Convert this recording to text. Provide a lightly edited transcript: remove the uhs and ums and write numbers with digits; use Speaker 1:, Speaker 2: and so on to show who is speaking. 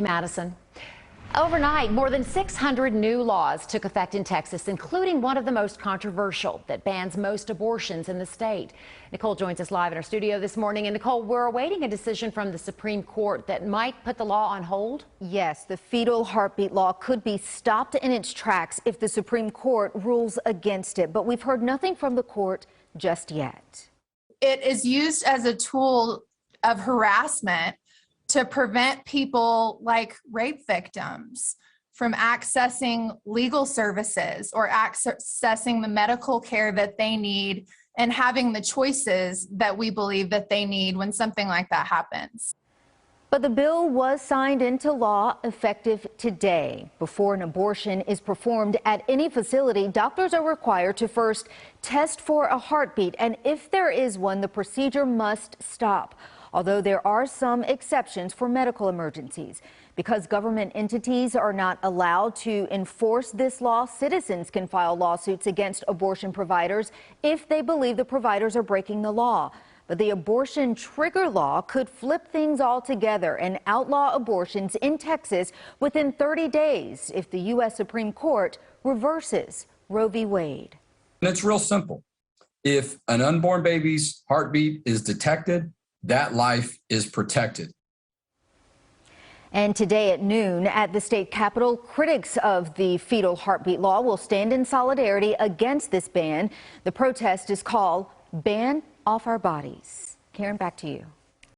Speaker 1: Madison. Overnight, more than 600 new laws took effect in Texas, including one of the most controversial that bans most abortions in the state. Nicole joins us live in our studio this morning. And Nicole, we're awaiting a decision from the Supreme Court that might put the law on hold.
Speaker 2: Yes, the fetal heartbeat law could be stopped in its tracks if the Supreme Court rules against it. But we've heard nothing from the court just yet.
Speaker 3: It is used as a tool of harassment to prevent people like rape victims from accessing legal services or accessing the medical care that they need and having the choices that we believe that they need when something like that happens.
Speaker 2: But the bill was signed into law effective today. Before an abortion is performed at any facility, doctors are required to first test for a heartbeat, and if there is one, the procedure must stop. Although there are some exceptions for medical emergencies. Because government entities are not allowed to enforce this law, citizens can file lawsuits against abortion providers if they believe the providers are breaking the law. But the abortion trigger law could flip things altogether and outlaw abortions in Texas within 30 days if the U.S. Supreme Court reverses Roe v. Wade.
Speaker 4: And it's real simple. If an unborn baby's heartbeat is detected, that life is protected.
Speaker 2: And today at noon at the state capitol, critics of the fetal heartbeat law will stand in solidarity against this ban. The protest is called Ban Off Our Bodies. Karen, back to you.